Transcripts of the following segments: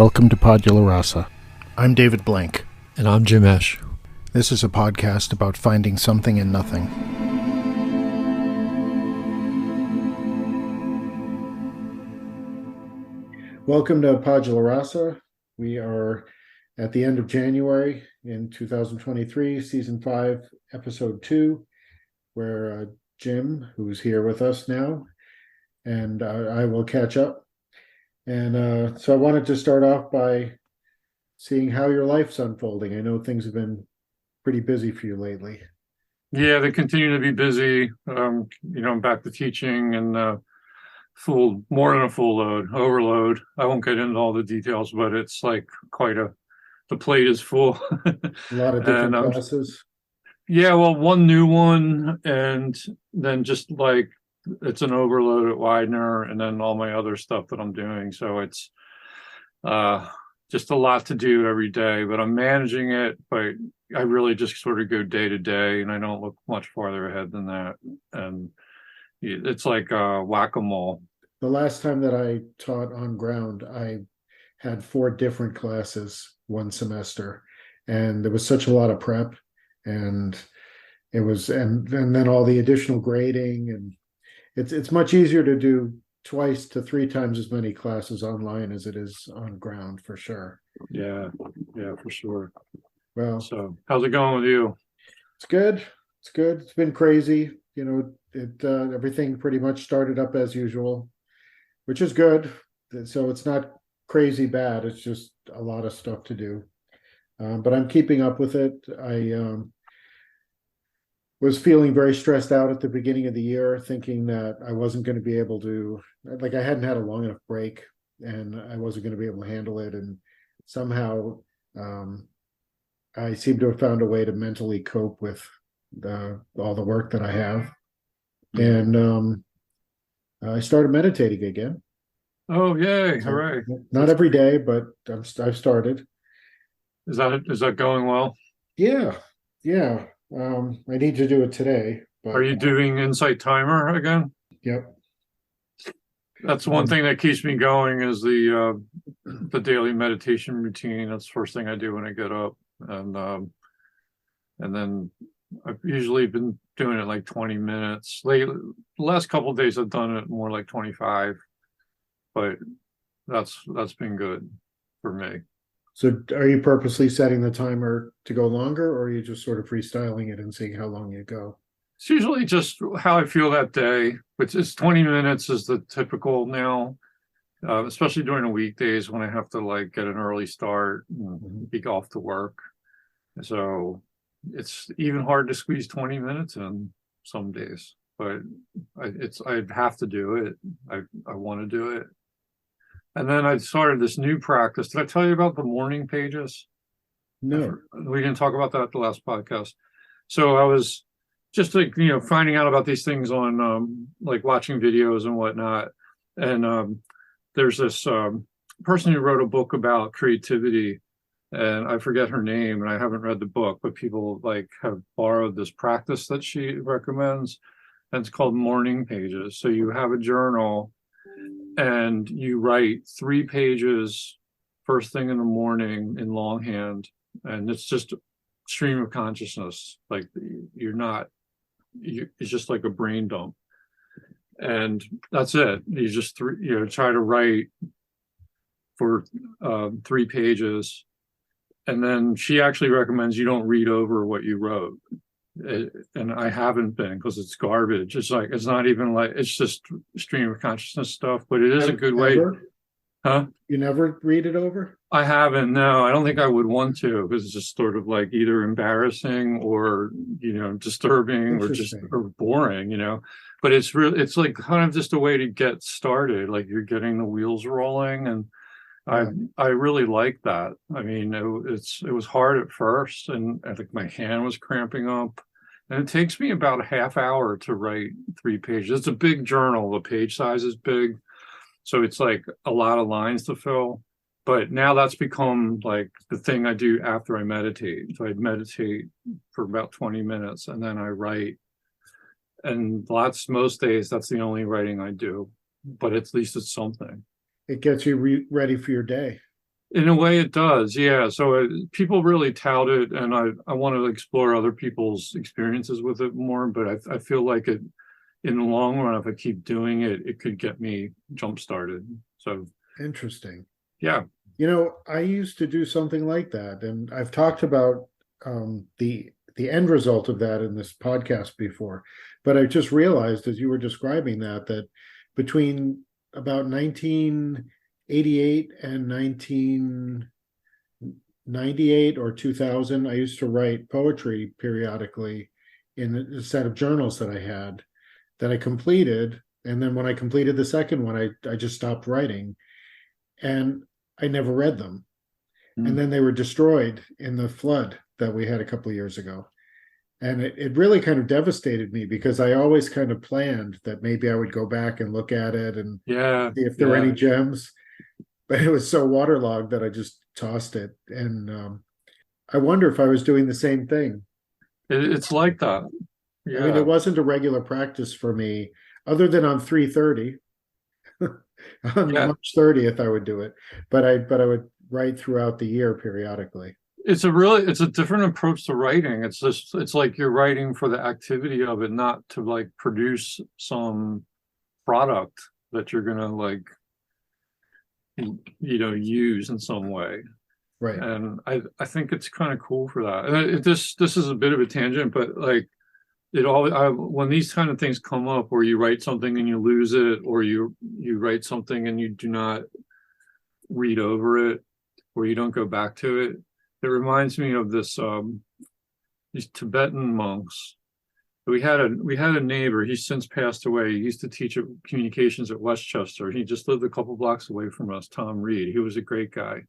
Welcome to Podula Rasa. I'm David Blank. And I'm Jim Esch. This is a podcast about finding something in nothing. Welcome to Podula Rasa. We are at the end of January in 2023, Season 5, Episode 2, where Jim, who's here with us now, and I will catch up. And so I wanted to start off by seeing how your life's unfolding. I know things have been pretty busy for you lately. Yeah, they continue to be busy. I'm back to teaching and more than a full load, overload. I won't get into all the details, but it's like the plate is full. A lot of different classes. Yeah, well, one new one, and then just like it's an overload at Widener, and then all my other stuff that I'm doing. So it's just a lot to do every day, but I'm managing it. But I really just sort of go day to day, and I don't look much farther ahead than that. And it's like whack-a-mole. The last time that I taught on ground, I had 4 different classes one semester, and there was such a lot of prep, and it was, and then all the additional grading, and it's much easier to do 2 to 3 times as many classes online as it is on ground, for sure. Yeah, for sure. Well, so how's it going with you? It's good. It's been crazy. Everything pretty much started up as usual, which is good. So it's not crazy bad. It's just a lot of stuff to do. But I'm keeping up with it. I was feeling very stressed out at the beginning of the year, thinking that I wasn't going to be able to, I hadn't had a long enough break, and I wasn't going to be able to handle it. And somehow I seem to have found a way to mentally cope with all the work that I have. And I started meditating again. Oh, yay. Hooray. Not every day, but I've started. Is that going well? Yeah. I need to do it today. But, are you doing Insight Timer again? Yep. That's one thing that keeps me going is the daily meditation routine. That's the first thing I do when I get up, and then I've usually been doing it like 20 minutes. The last couple of days I've done it more like 25, but that's been good for me. So are you purposely setting the timer to go longer, or are you just sort of freestyling it and seeing how long you go? It's usually just how I feel that day, which is 20 minutes is the typical now, especially during the weekdays when I have to like get an early start and be off to work. So it's even hard to squeeze 20 minutes in some days, but I have to do it. I want to do it. And then I started this new practice. Did I tell you about the morning pages? No. We didn't talk about that at the last podcast. So I was just like, finding out about these things on like watching videos and whatnot. And there's this person who wrote a book about creativity, and I forget her name, and I haven't read the book, but people like have borrowed this practice that she recommends, and it's called morning pages. So you have a journal, and you write 3 pages first thing in the morning in longhand, and it's just stream of consciousness. Like it's just like a brain dump, and that's it. You just try to write for 3 pages, and then she actually recommends you don't read over what you wrote. And I haven't been, because it's garbage. It's like, it's not even like, it's just stream of consciousness stuff, but it is a good way. Huh? You never read it over? I haven't. No, I don't think I would want to, because it's just sort of like either embarrassing or, disturbing or boring, but it's like kind of just a way to get started. Like you're getting the wheels rolling, and I really like that. I mean, it was hard at first, and I think my hand was cramping up. And it takes me about a half hour to write 3 pages. It's a big journal. The page size is big, so it's like a lot of lines to fill. But now that's become like the thing I do after I meditate. So I meditate for about 20 minutes, and then I write. And most days, that's the only writing I do. But at least it's something. It gets you ready for your day. In a way, it does. Yeah. So people really tout it, and I want to explore other people's experiences with it more. But I feel like it, in the long run, if I keep doing it, it could get me jump started. So Interesting. yeah. I used to do something like that, and I've talked about the end result of that in this podcast before. But I just realized as you were describing that between about 1988 and 1998 or 2000, I used to write poetry periodically in a set of journals that I had that I completed. And then when I completed the second one, I just stopped writing and I never read them. And Mm. then they were destroyed in the flood that we had a couple of years ago. And it really kind of devastated me because I always kind of planned that maybe I would go back and look at it and Yeah. see if there were any Yeah. gems. But it was so waterlogged that I just tossed it. And I wonder if I was doing the same thing. It's like that. I mean, it Yeah. wasn't a regular practice for me, other than on 3:30. On Yeah. March 30th, I would do it, but I would write throughout the year periodically. It's a different approach to writing. It's like you're writing for the activity of it, not to like produce some product that you're gonna like use in some way. Right. And I think it's kind of cool for that. And this is a bit of a tangent, but like it always when these kind of things come up where you write something and you lose it, or you write something and you do not read over it, or you don't go back to it. It reminds me of these Tibetan monks. We had a neighbor. He's since passed away. He used to teach communications at Westchester. He just lived a couple blocks away from us. Tom Reed. He was a great guy,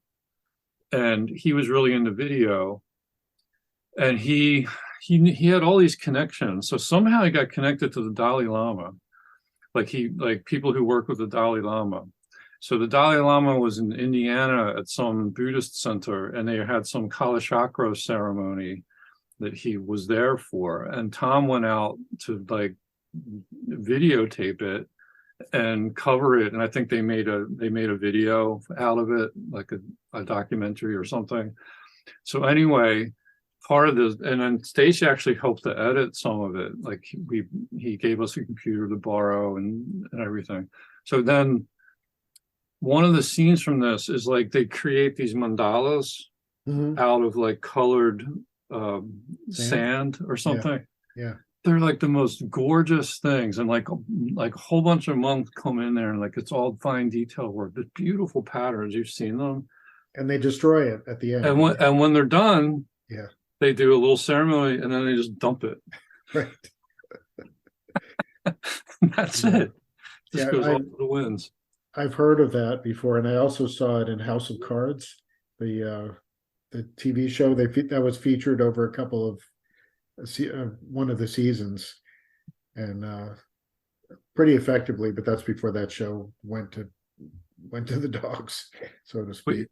and he was really into video. And he had all these connections. So somehow he got connected to the Dalai Lama. Like people who work with the Dalai Lama. So the Dalai Lama was in Indiana at some Buddhist center, and they had some Kalachakra ceremony that he was there for. And Tom went out to like videotape it and cover it. And I think they made a video out of it, like a documentary or something. So anyway, part of this, and then Stacy actually helped to edit some of it. Like he gave us a computer to borrow and everything. So then one of the scenes from this is like they create these mandalas Mhm. out of like colored Sand. sand or Yeah. something. Yeah. They're like the most gorgeous things, and like a whole bunch of monks come in there, and like it's all fine detail work. The beautiful patterns. You've seen them, And they destroy it at the and end. when they're done, Yeah. they do a little ceremony, and then they just dump it. Right. That's Yeah. it. Just Yeah. goes off to the winds. I've heard of that before, and I also saw it in House of Cards, the TV show. That was featured over a couple of one of the seasons, and pretty effectively. But that's before that show went to the dogs, so to But speak.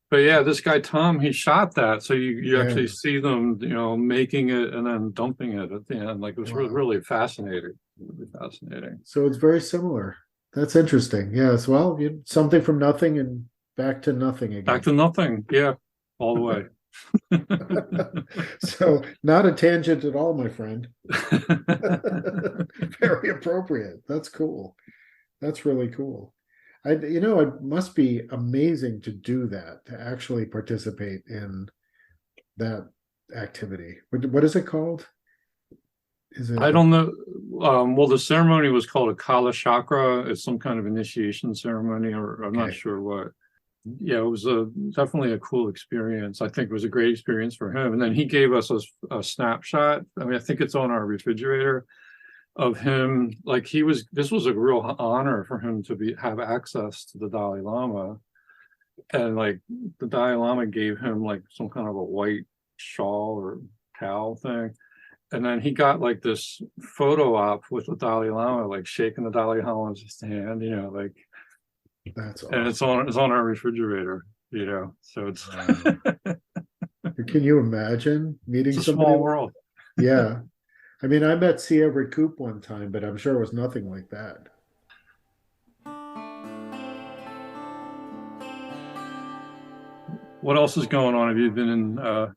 but yeah, this guy Tom, he shot that, so you Yeah. actually see them, making it and then dumping it at the end. Like it was Wow. really fascinating, really fascinating. So it's very similar. That's interesting. Yes. Well, something from nothing and back to nothing Back again. to nothing, yeah, all the way. So not a tangent at all, my friend. Very appropriate. That's cool. That's really cool. It must be amazing to do that, to actually participate in that activity. What is it called? Is it I don't know. Well, the ceremony was called a Kala Chakra. It's some kind of initiation ceremony, or I'm not okay? sure what. Yeah, it was definitely a cool experience. I think it was a great experience for him. And then he gave us a snapshot. I mean, I think it's on our refrigerator of him. Like this was a real honor for him to have access to the Dalai Lama. And like the Dalai Lama gave him like some kind of a white shawl or towel thing. And then he got like this photo op with the Dalai Lama, like shaking the Dalai Lama's hand, like, That's and awesome. it's on our refrigerator, so it's Wow. Can you imagine meeting it's a somebody? small world. Yeah. I mean, I met Sia Recoup one time, but I'm sure it was nothing like that. What else is going on? Have you been in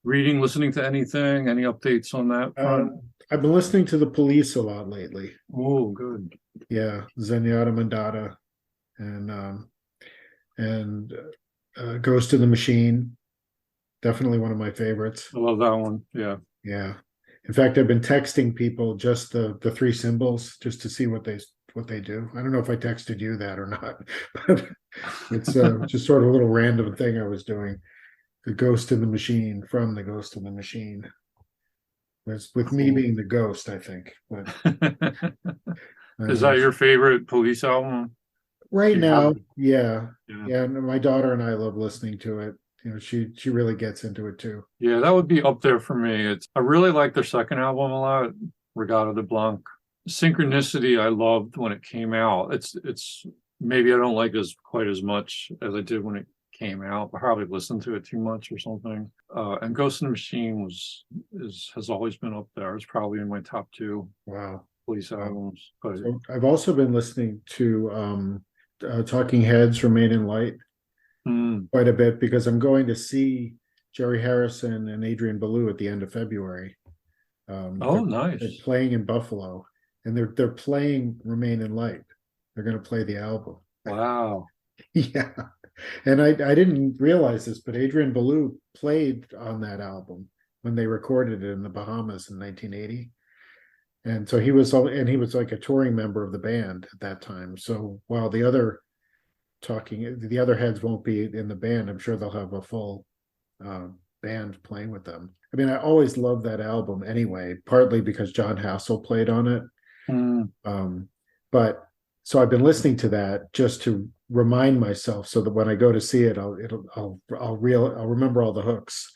reading, listening to anything? Any updates on that front? I've been listening to the Police a lot lately. Oh, good. Yeah, Zenyatta Mandata and and Ghost in the Machine. Definitely one of my favorites. I love that one. Yeah. Yeah. In fact, I've been texting people just the three symbols just to see what they do. I don't know if I texted you that or not, but it's just sort of a little random thing I was doing. The Ghost in the Machine from the Ghost in the Machine. With me being the ghost, I think. But Is that your favorite Police album? right You now? have- Yeah, Yeah. yeah. And my daughter and I love listening to it. You know, she really gets into it too. Yeah, that would be up there for me. I really like their second album a lot, Regata de Blanc. Synchronicity, I loved when it came out. It's maybe I don't like it as quite as much as I did when it came out. I probably listened to it too much or something. And Ghost in the Machine has always been up there. It's probably in my top two Wow. Police albums. But So I've also been listening to Talking Heads, Remain in Light quite a bit because I'm going to see Jerry Harrison and Adrian Belew at the end of February. oh, nice. They're playing in Buffalo, and they're playing Remain in Light. They're going to play the album. Wow. Yeah, and I didn't realize this, but Adrian Belew played on that album when they recorded it in the Bahamas in 1980. And so he was like a touring member of the band at that time. So while the other heads won't be in the band, I'm sure they'll have a full band playing with them. I mean, I always loved that album anyway, partly because John Hassel played on it. But so I've been listening to that just to remind myself so that when I go to see it, I'll remember all the hooks.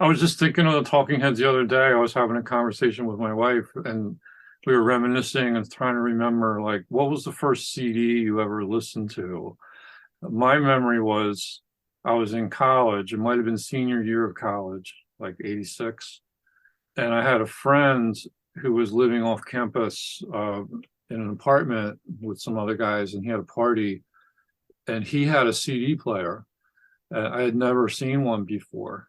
I was just thinking of the Talking Heads the other day. I was having a conversation with my wife, and we were reminiscing and trying to remember, like, what was the first CD you ever listened to? My memory was I was in college. It might have been senior year of college, like 86. And I had a friend who was living off campus in an apartment with some other guys, and he had a party, and he had a CD player. I had never seen one before.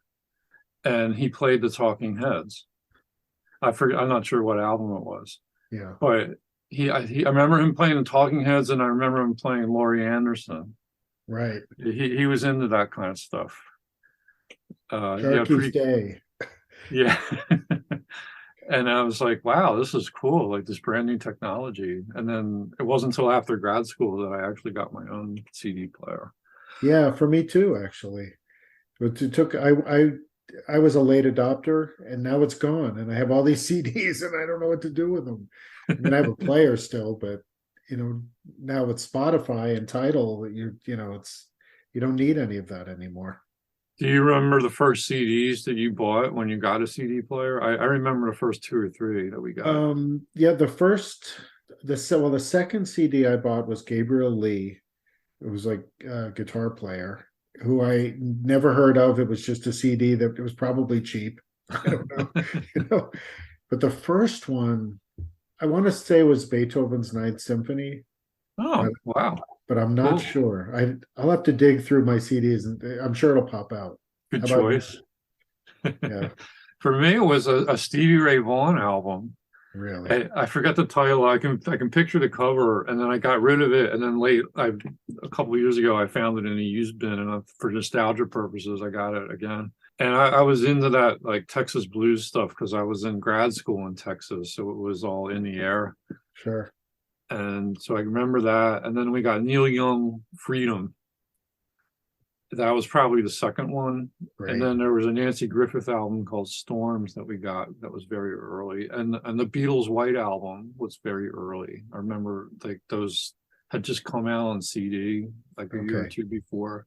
And he played the Talking Heads. I forget, I'm not sure what album it was. Yeah. But I remember him playing the Talking Heads, and I remember him playing Laurie Anderson. Right. He was into that kind of stuff. Sharky's Day. Yeah. And I was like, wow, this is cool, like this brand new technology. And then it wasn't until after grad school that I actually got my own CD player. Yeah, for me too, actually. But it took I was a late adopter, and now it's gone, and I have all these CDs, and I don't know what to do with them. I mean, I have a player still, but now with Spotify and Tidal, you don't need any of that anymore. Do you remember the first CDs that you bought when you got a CD player? I remember the first two or three that we got. Yeah, the second CD I bought was Gabriel Lee. It was like a guitar player who I never heard of. It was just a CD that it was probably cheap. I don't know, But the first one, I want to say, was Beethoven's Ninth Symphony. Oh, wow. But I'm not sure. I'll have to dig through my CDs, and I'm sure it'll pop out. Good choice. Yeah. For me, it was a Stevie Ray Vaughan album. Really? I forgot the title. I can picture the cover, and then I got rid of it. And then a couple of years ago, I found it in a used bin, and for nostalgia purposes, I got it again. And I was into that like Texas blues stuff because I was in grad school in Texas, so it was all in the air. Sure. And so I remember that. And then we got Neil Young, Freedom. That was probably the second one. Great. And then there was a Nancy Griffith album called Storms that we got that was very early. And the Beatles White Album was very early. I remember like those had just come out on CD like a year or two before.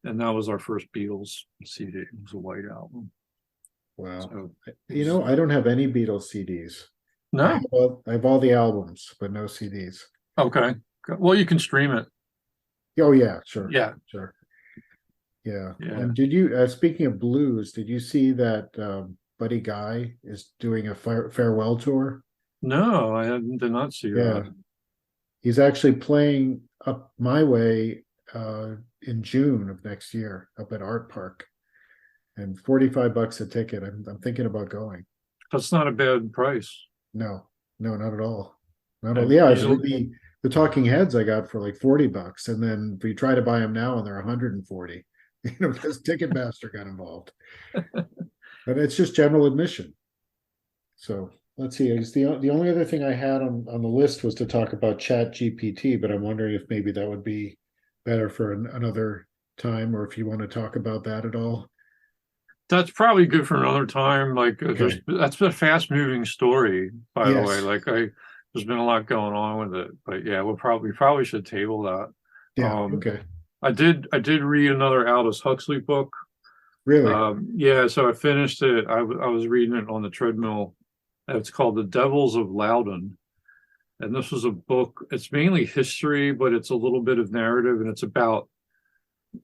And that was our first Beatles CD. It was a White Album. Wow. So, I don't have any Beatles CDs. No. I have all the albums, but no CDs. Okay. Well, you can stream it. Oh, yeah, sure. Yeah. Sure. Yeah. Yeah. And did you, speaking of blues, did you see that Buddy Guy is doing a farewell tour? No, I did not see that. He's actually playing up my way in June of next year up at Art Park, and $45 a ticket. I'm thinking about going. That's not a bad price. No, no, not at all. Not at all. And Yeah, usually, the Talking Heads I got for like $40, and then if you try to buy them now, and they're 140, because Ticketmaster got involved. But it's just general admission. So let's see. It's the only other thing I had on the list was to talk about Chat GPT, but I'm wondering if maybe that would be better for another time, or if you want to talk about that at all. that's probably good for another time. Like Okay. that's a fast moving story, by the way. Yes. There's been a lot going on with it, but yeah, we probably should table that. Yeah. Um, Okay. I did read another Aldous Huxley book. Really? Yeah, so I finished it. I was reading it on the treadmill. It's called The Devils of Loudon. And this was a book, it's mainly history, but it's a little bit of narrative, and it's about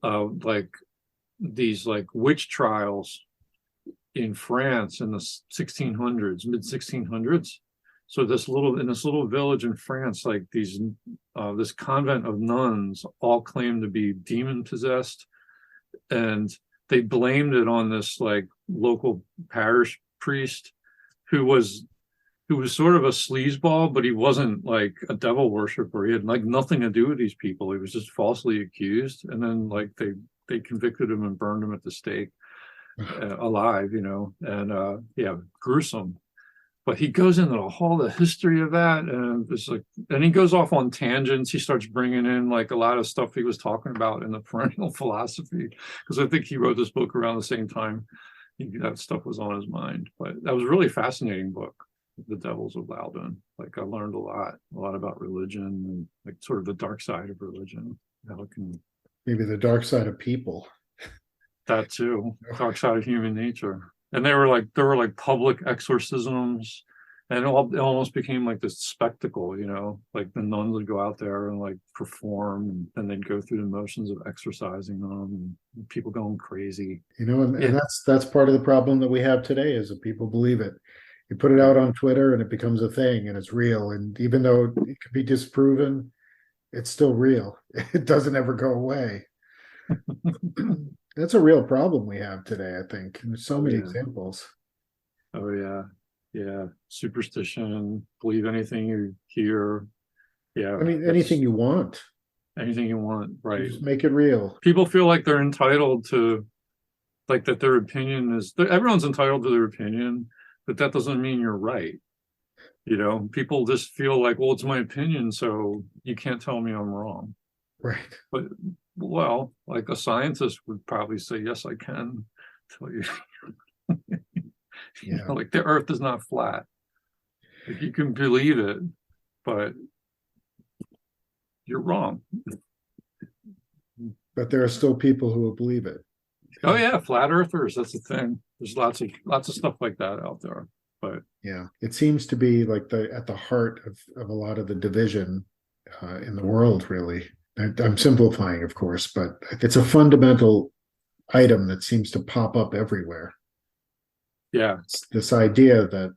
like these like witch trials in France in the 1600s, mid 1600s. So in this little village in France, like this convent of nuns all claimed to be demon possessed, and they blamed it on this like local parish priest who was sort of a sleazeball, but he wasn't like a devil worshiper. He had like nothing to do with these people. He was just falsely accused, and then like they convicted him and burned him at the stake alive, and yeah, gruesome. But he goes into all the history of that, and it's like, and he goes off on tangents. He starts bringing in like a lot of stuff he was talking about in the perennial philosophy, because I think he wrote this book around the same time that stuff was on his mind. But that was a really fascinating book, The Devils of Loudon. Like I learned a lot about religion and like sort of the dark side of religion. How it can Maybe the dark side of people. that too, dark side of human nature. And there were like public exorcisms, and it almost became like this spectacle, like the nuns would go out there and like perform, and then they'd go through the motions of exorcising them, and people going crazy. And Yeah, that's part of the problem that we have today is that people believe it. You put it out on Twitter and it becomes a thing and it's real. And even though it can be disproven, it's still real. It doesn't ever go away. That's a real problem we have today, I think. And there's so many examples. Oh yeah. Yeah. Superstition, believe anything you hear. Yeah. I mean, anything you want. Anything you want, right. Just make it real. People feel like they're entitled to, like that their opinion is, everyone's entitled to their opinion, but that doesn't mean you're right. People just feel like, well, it's my opinion, so you can't tell me I'm wrong. Right. But, well, like a scientist would probably say, yes, I can tell you. Yeah. Like the earth is not flat. Like you can believe it, but you're wrong. But there are still people who will believe it. Oh yeah, flat earthers, that's the thing. There's lots of stuff like that out there. But yeah, it seems to be like at the heart of a lot of the division in the world, really. I'm simplifying, of course, but it's a fundamental item that seems to pop up everywhere. Yeah. It's this idea that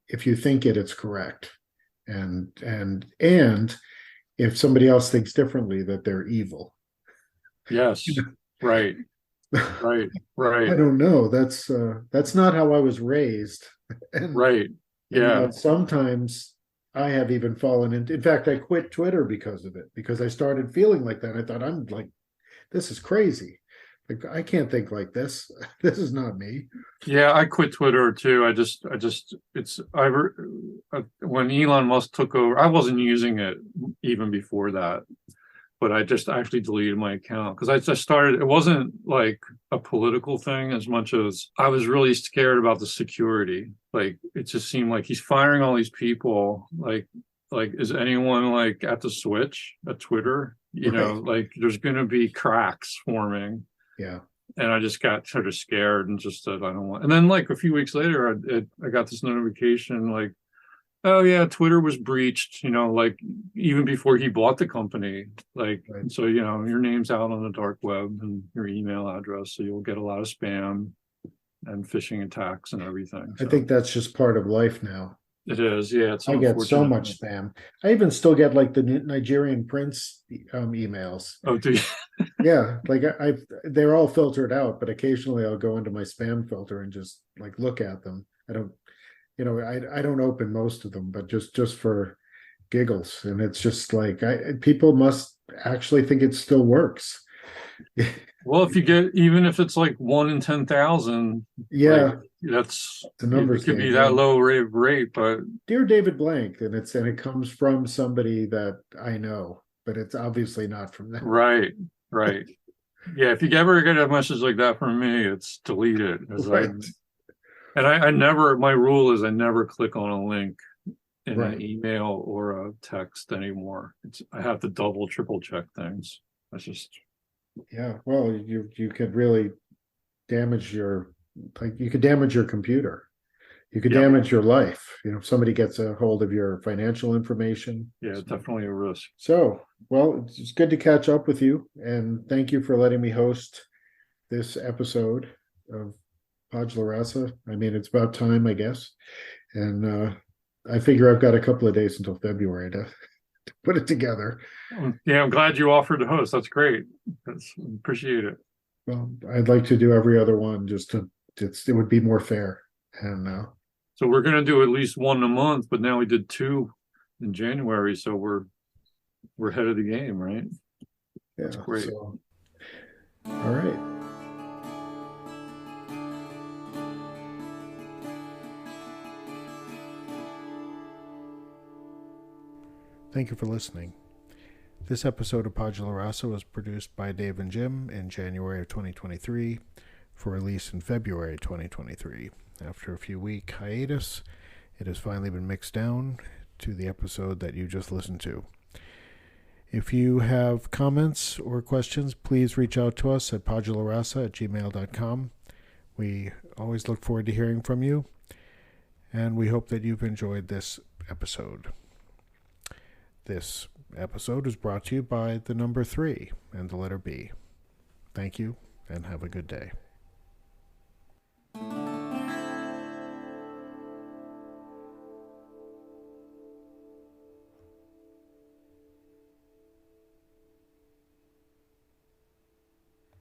if you think it, it's correct. And if somebody else thinks differently, that they're evil. Yes. Right. Right. Right. I don't know. That's not how I was raised. And, right. Yeah. And sometimes I have even fallen into. In fact, I quit Twitter because of it, because I started feeling like that. I thought, I'm like, this is crazy. Like I can't think like this. This is not me. Yeah, I quit Twitter too. When Elon Musk took over, I wasn't using it even before that, but I just actually deleted my account because I just started. It wasn't like a political thing as much as I was really scared about the security. Like it just seemed like he's firing all these people. Like is anyone like at the switch at Twitter? Like there's going to be cracks forming. Yeah. And I just got sort of scared and just said, I don't want. And then like a few weeks later, I got this notification like, oh yeah, Twitter was breached, like even before he bought the company. Like, right. So, your name's out on the dark web and your email address. So you'll get a lot of spam and phishing attacks and everything. So. I think that's just part of life now. It is, yeah, it's I get so unfortunate. much spam. I even still get like the Nigerian prince emails. Oh, do you? Yeah, like they're all filtered out, but occasionally I'll go into my spam filter and just like look at them. I don't, I don't open most of them, but just for giggles. And it's just like people must actually think it still works. Well, if you get, even if it's like 1 in 10,000, like Yeah, that's, it's a it numbers could be game. that Yeah. low rate, but Dear David Blank, and it comes from somebody that I know, but it's obviously not from them. right, right. Yeah, if you ever get a message like that from me, it's delete it. Right, I never, my rule is I never click on a link in an right. email or a text anymore. I have to double, triple check things. That's just, Yeah. Well, you could really damage you could damage your computer. You could yeah, damage your life. If somebody gets a hold of your financial information. yeah, definitely a risk. So, well, it's good to catch up with you, and thank you for letting me host this episode of Podge La Raza. I mean, it's about time, I guess. And I figure I've got a couple of days until February to put it together. Yeah, I'm glad you offered to host. That's great. Appreciate it. Well, I'd like to do every other one just it would be more fair. And So we're gonna do at least one a month, but now we did two in January, so we're ahead of the game, right? That's yeah, great. so all right. Thank you for listening. This episode of Podge La Raza was produced by Dave and Jim in January of 2023 for release in February 2023. After a few week hiatus, it has finally been mixed down to the episode that you just listened to. If you have comments or questions, please reach out to us at podgelarasa@gmail.com. We always look forward to hearing from you, and we hope that you've enjoyed this episode. This episode is brought to you by the number 3 and the letter B. Thank you, and have a good day.